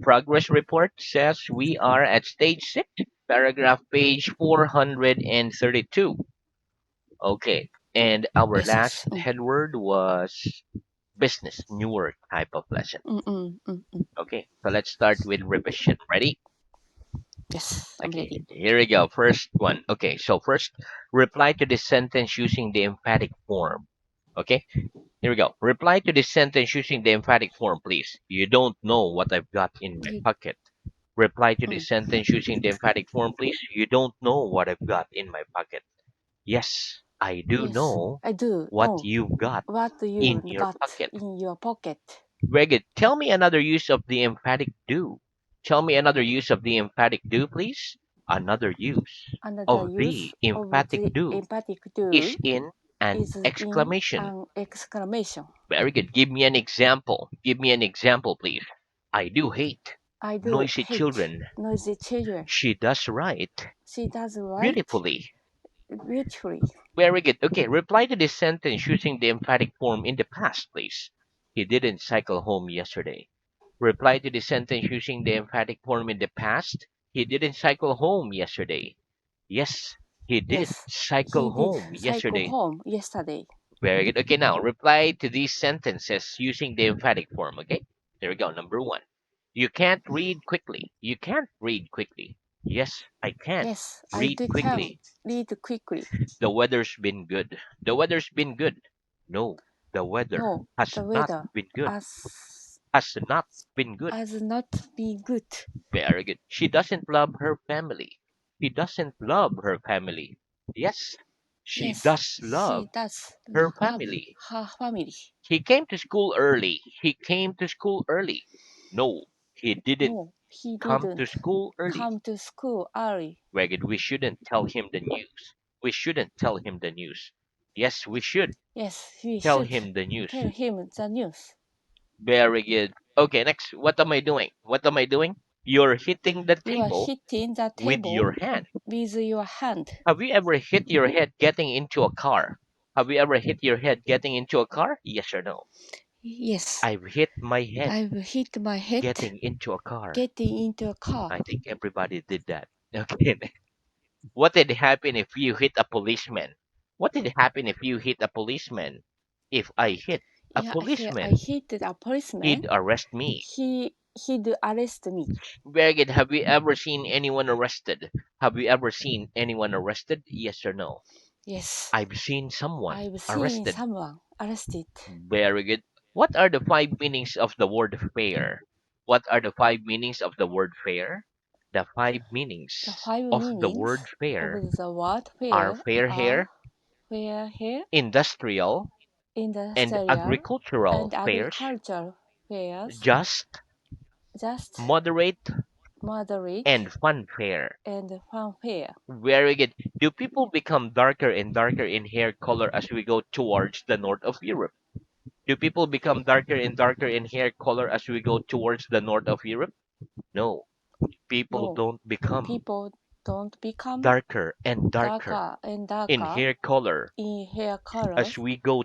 Progress report says we are at stage 6, paragraph page 432. Okay. And our Yes, last yes. headword was business, newer type of lesson. Okay. So let's start with revision. Ready? Yes, I'm Okay. ready. Here we go. First one. Okay. So first, reply to this sentence using the emphatic form. Okay. Here we go. Reply to this sentence using the emphatic form, please. You don't know what I've got in my You, pocket. Reply to mm, this sentence using the emphatic form, please. You don't know what I've got in my pocket. Yes, I do yes, know I do what know you've got what you in your got pocket. in your pocket. Very good. Tell me another use of the emphatic do. Tell me another use of the emphatic do, please. Another use Another of use the of emphatic the do emphatic do is in an is in exclamation. an exclamation. Very good. Give me an example. Give me an example, please. I do hate I do noisy hate children. noisy children. She does write She does write beautifully. beautifully. Very good. Okay, reply to this sentence using the emphatic form in the past, please. He didn't cycle home yesterday. Reply to the sentence using the emphatic form in the past. He didn't cycle home yesterday. Yes, he did Yes, cycle he did home cycle yesterday. home yesterday. Very good. Okay, now reply to these sentences using the emphatic form. Okay, there we go. Number one. You can't read quickly. You can't read quickly. Yes, I can Yes, I read do can quickly. read quickly. The weather's been good. The weather's been good. No, the weather No, has the not weather been good. has Has not been good. has not been good. Very good. She doesn't love her family. He doesn't love her family. Yes, she Yes, does love she does her love family. her family. He came to school early. He came to school early. No, he didn't No, he come to didn't school early. come to school early. Very good. We shouldn't tell him the news. We shouldn't tell him the news. Yes, we should Yes, we tell should him the news. tell him the news. Very good. Okay, next. What am I doing? What am I doing? You're hitting the You are table hitting the with table your hand. with your hand. Have you ever hit your head getting into a car? Have you ever hit your head getting into a car? Yes or no? Yes, I've hit my head I've hit my head getting into a car. getting into a car. I think everybody did that. Okay. What did happen if you hit a policeman? What did happen if you hit a policeman? If I hit a Yeah, I policeman, hit a policeman. he'd arrest me. He'd arrest me. Very good. Have you ever seen anyone arrested? Have you ever seen anyone arrested? Yes or no? Yes, I've seen someone I've seen arrested. someone arrested. Very good. What are the five meanings of the word fair? What are the five meanings of the word fair? The five The meanings five of the meanings word of fair the word are fair fair are hair, fair hair, industrial, and industrial, agricultural and fairs, agricultural fairs, just, just, moderate, moderate, and fun fair. and fanfare. Very good. Do people become darker and darker in hair color as we go towards the north of Europe? Do people become darker and darker in hair color as we go towards the north of Europe? No. People No, don't become people don't become darker and darker darker and in darker hair color in hair as colors we go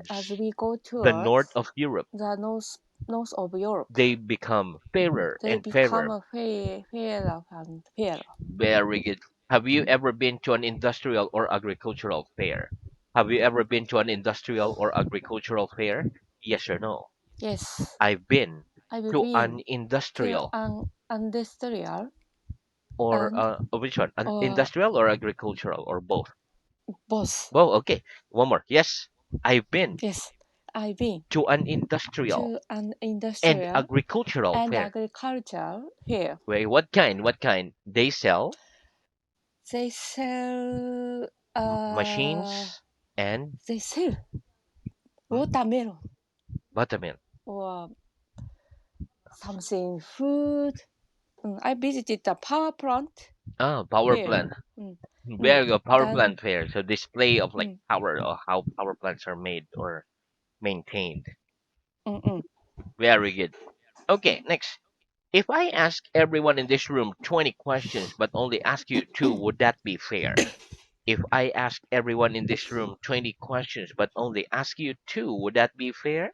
as towards we go the north towards of Europe. the north of Europe. They become fairer They and become fairer. a fairer and fairer. Very good. Have you ever been to an industrial or agricultural fair? Have you ever been to an industrial or agricultural fair? Yes or no? Yes, I've been I've to an been to industrial an industrial or and which one? An or industrial or agricultural or both? both. Oh, okay. One more. Yes, I've been Yes, I've been to an industrial to an and industrial agricultural and fair. agricultural fair. Wait, what kind? What kind? They sell They sell machines and they sell hmm, watermelon buttermilk. or something food. I visited the power plant Ah, power fair. plant. Mm, mm, There you go, power then, plant fair. So display of like mm, power or how power plants are made or maintained. mm, mm. Very good. Okay, next. If I ask everyone in this room 20 questions but only ask you two, would that be fair? If I ask everyone in this room 20 questions but only ask you two, would that be fair?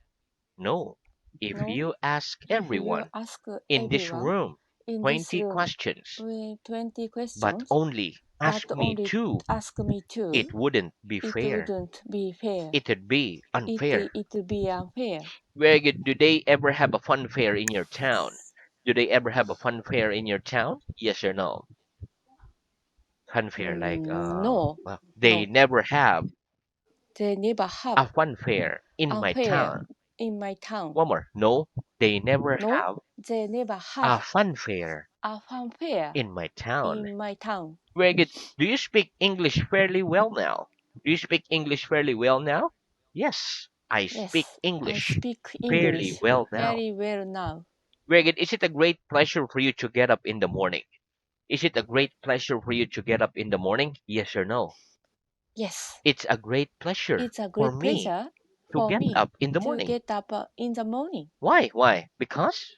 No. If No. you ask If you everyone ask in this everyone room in this 20 room questions, 20 but questions, only but ask me only two, ask me two, it wouldn't be it fair. wouldn't be fair. It'd be It unfair. it would be unfair. Very good. Do they ever have a fun fair in your town? Do they ever have a fun fair in your town? Yes or no? Fun fair, like, No, well, they no. never have They never have a fun fair in my unfair town. in my town. One more. No, they never No, have they never a have fun fair a fanfare in my town. in my town. Very good. Do you speak English fairly well now? Do you speak English fairly well now? Yes, I speak Yes, I English speak fairly English well now. very well now. Very good. Is it a great pleasure for you to get up in the morning? Is it a great pleasure for you to get up in the morning? Yes or no? Yes, It's a great pleasure it's a for great me pleasure to for get me up in the to morning. get up in the morning Why? Why? Because?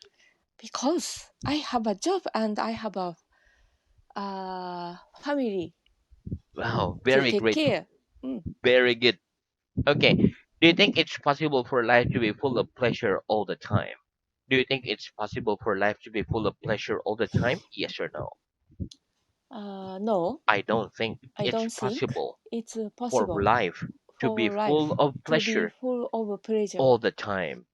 because I have a job and I have a family Wow, to very take great. care. Mm. Very good. Okay. Do you think it's possible for life to be full of pleasure all the time? Do you think it's possible for life to be full of pleasure all the time? Yes or no? No, I don't think I it's don't think possible it's for possible life to be for life full of to be pleasure full of pleasure all the time.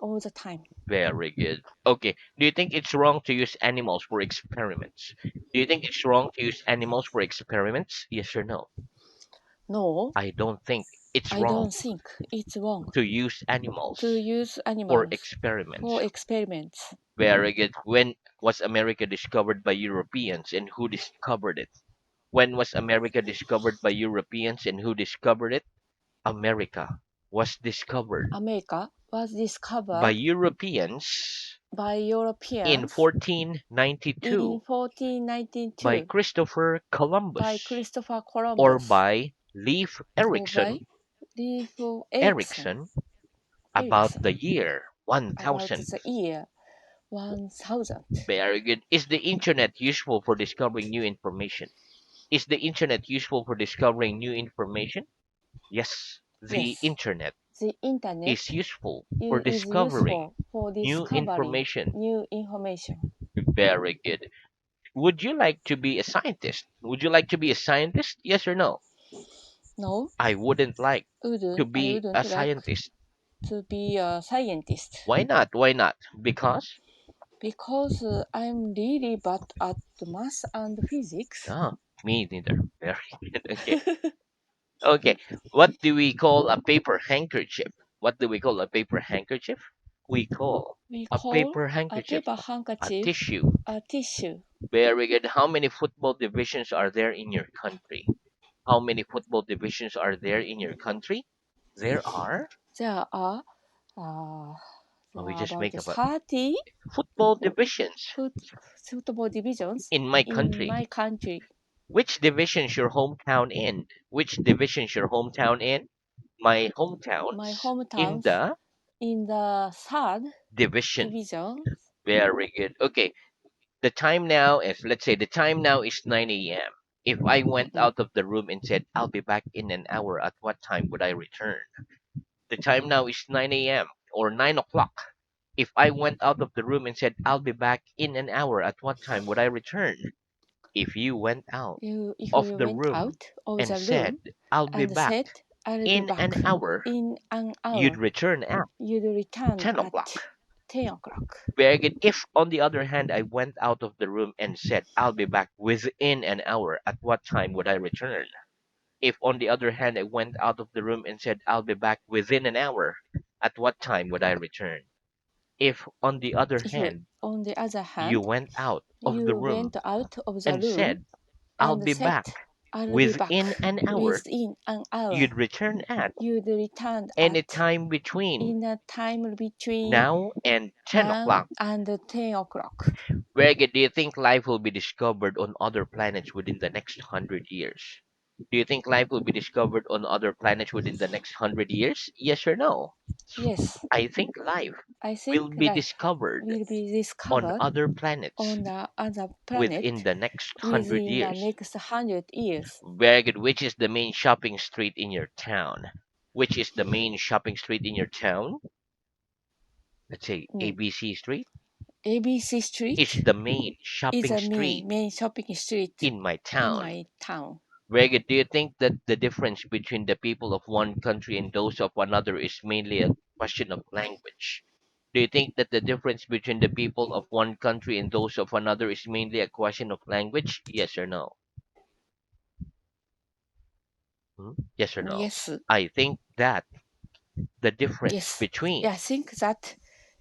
all the time. Very good. Okay. Do you think it's wrong to use animals for experiments? Do you think it's wrong to use animals for experiments? Yes or no? No, I don't think it's I wrong don't think it's wrong to use to animals use for animals experiments. for experiments. Very good. When was America discovered by Europeans and who discovered it? When was America discovered by Europeans and who discovered it? America was discovered America was by discovered Europeans by in Europeans in 1492 by 1492 Christopher by Columbus Christopher or Columbus by Leif or by Erikson Leif Erikson about Erikson the year about 1000. the year 1000. Very good. Is the internet useful for discovering new information? Is the internet useful for discovering new information? Yes, the Yes, internet the internet is useful for is discovering useful for new discovering information. new information. Very good. Would you like to be a scientist? Would you like to be a scientist? Yes or no? No, I wouldn't like to I be a wouldn't like scientist. to be a scientist Why not? Why not? Because? because I'm really bad at math and physics. Ah, me neither. Very good. Okay. Okay. What do we call a paper handkerchief? What do we call a paper handkerchief? We call We a call paper a handkerchief paper a handkerchief tissue. a tissue. Very good. How many football divisions are there in your country? How many football divisions are there in your country? There are, There are uh, there we are just about make up a 30 football divisions foot, football divisions in my in country. my country. Which division's your hometown in? Which division's your hometown in? My My hometown's in hometowns the in the third division. division. Very good. Okay, the time now is, let's say the time now is 9 a.m. If I went Mm. out of the room and said, I'll be back in an hour, at what time would I return? The time now is 9 a.m. or 9 o'clock. If I went out of the room and said, I'll be back in an hour, at what time would I return? If you went out If of you the went room out of and the said, room I'll be and back said, I'll be in back an hour, in an you'd hour, return at you'd return 10 at o'clock. 10 o'clock. Very good. If, on the other hand, I went out of the room and said, I'll be back within an hour, at what time would I return? If, on the other hand, I went out of the room and said, I'll be back within an hour, at what time would I return? If, on the other If, hand, on the other you hand, went out of the you room went out of the and room said, I'll and be said, back I'll be back within an hour, within an hour, you'd return at you'd return any at time between in a time between now and 10 now o'clock. and 10 o'clock. Greg, do you think life will be discovered on other planets within the next 100 years? Do you think life will be discovered on other planets within the next 100 years? Yes or no? Yes, I think life I will think be life discovered will be on discovered other planets on the other within planet the next 100 within the years. next 100 years. Very good. Which is the main shopping street in your town? Which is the main shopping street in your town? Let's say Mm. ABC Street ABC is Street the main is shopping a street main shopping street in my in town. my town. Very good. Do you think that the difference between the people of one country and those of another is mainly a question of language? Do you think that the difference between the people of one country and those of another is mainly a question of language? Yes or no? Hmm? Yes or no? Yes, I think that the difference yes. between Yeah, I think that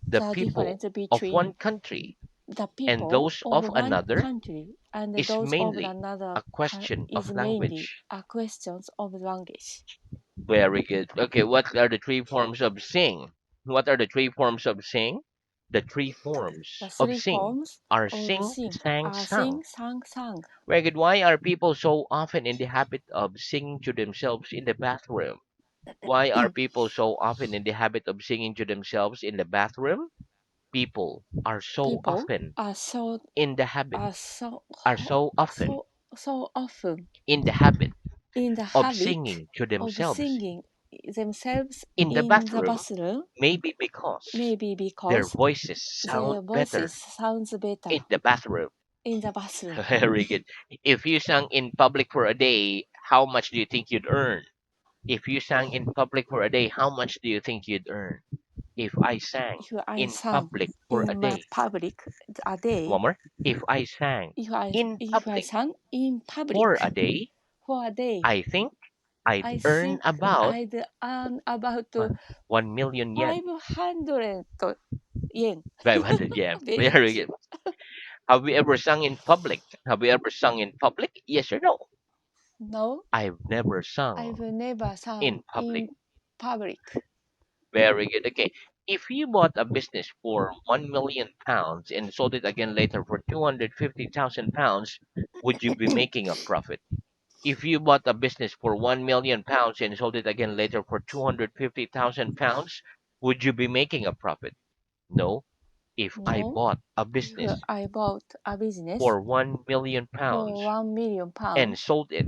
the the people difference of one between country the and people those of of one another country and is those of mainly another a question of is mainly language. a questions of language. Very good. Okay, what are the three forms of sing? What are the three forms of sing? The three The forms of three sing forms are of sing, sing sang, are sung. sing, sang, sang. Very good. Why are people so often in the habit of singing to themselves in the bathroom? Why are people so often in the habit of singing to themselves in the bathroom? People are so People often are so in the habit, are so are so often so so often in the habit in the of habit singing to of themselves singing themselves in the in the bathroom, bathroom, maybe because maybe their because voices sound their voices better sounds better in the bathroom. in the bathroom. Very good. If you sang in public for a day, how much do you think you'd earn? If you sang in public for a day, how much do you think you'd earn? If I sang If I in sang public for a in my day, public a day, one more. If I sang in if I public sang in for a public day, for a day, I think I'd I earn think about I'd earn about 1 million yen. 500 yen. 500 yen. Very Very much. good. Have we ever sung in public? Have we ever sung in public? Yes or no? No, I've never I've sung never sung in public. in public. Very good. Okay. If you bought a business for £1 million and sold it again later for £250,000, would you be making a profit? If you bought a business for £1 million and sold it again later for £250,000, would you be making a profit? No. If I No, bought a if business I bought a business for £1 million for 1 million and pounds sold it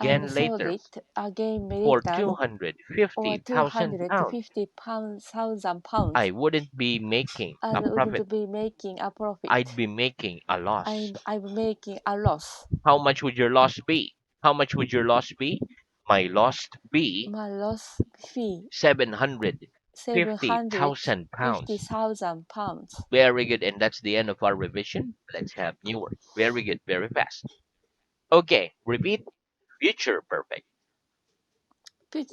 and again sold later it again for later or £250,000, 250,000 pounds, I wouldn't be making I a profit. wouldn't be making a I'd profit. be making a loss. I'm making a loss. How much would your loss be? How much would your loss be? My loss be My loss fee £750,000. £750,000. Very good, and that's the end of our revision. Let's have new work. Very good, very fast. Okay, repeat. Future perfect.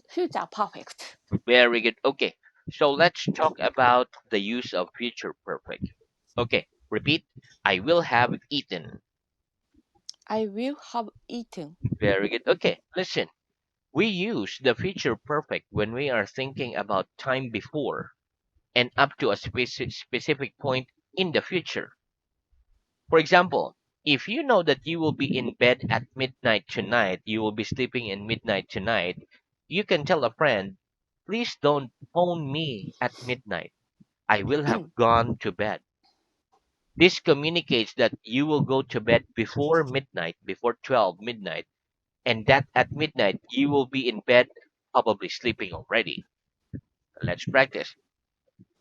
Future perfect. Very good. Okay, so let's talk about the use of future perfect. Okay, repeat. I will have eaten. I will have eaten. Very good. Okay, listen. We use the future perfect when we are thinking about time before and up to a specific point in the future. For example, if you know that you will be in bed at midnight tonight, you will be sleeping in midnight tonight, you can tell a friend, please don't phone me at midnight. I will have gone to bed. This communicates that you will go to bed before midnight, before 12 midnight, and that at midnight you will be in bed, probably sleeping already. Let's practice.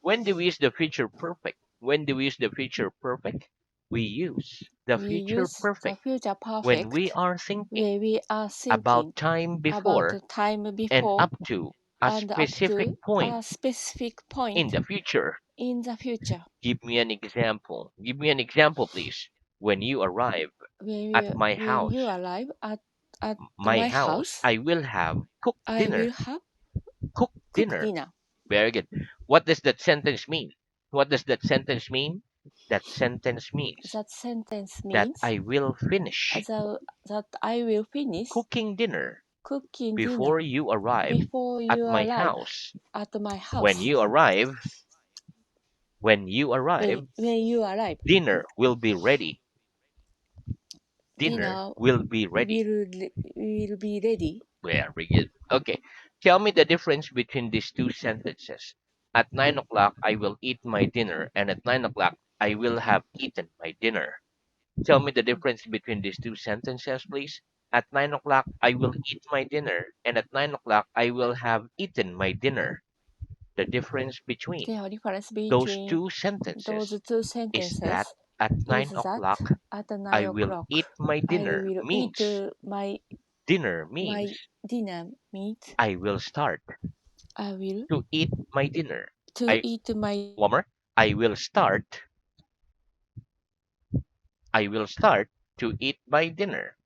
When do we use the future perfect? When do we use the future perfect? We use the We future use the perfect future when we perfect are thinking when we are about thinking time about before the time and before up to a and up specific to point a specific in point the future. in the future. Give me an example. Give me an example, please. When you arrive at When you arrive at my my house, house, I will have cooked I will dinner. have Cooked cooked dinner. dinner. Very good. What does that sentence mean? What does that sentence mean? That sentence means That sentence that means I will finish that I will finish cooking dinner cooking before dinner you arrive before at you my arrive house. at my When house. you arrive, when you arrive, When you arrive, dinner will be ready. Dinner dinner will be ready. will be ready. Very good. Okay. Tell me the difference between these two sentences. At 9 o'clock, I will eat my dinner, and at 9 o'clock, I will have eaten my dinner. Tell me the difference between these two sentences, please. At 9 o'clock, I will eat my dinner, and at 9 o'clock, I will have eaten my dinner. The difference between The difference those between two those sentences two is that sentences at is 9 that o'clock at nine I will eat o'clock my I dinner will eat means dinner my means dinner meat. I will start I will to eat my dinner. to I eat my One more. I will start I will start to eat my dinner.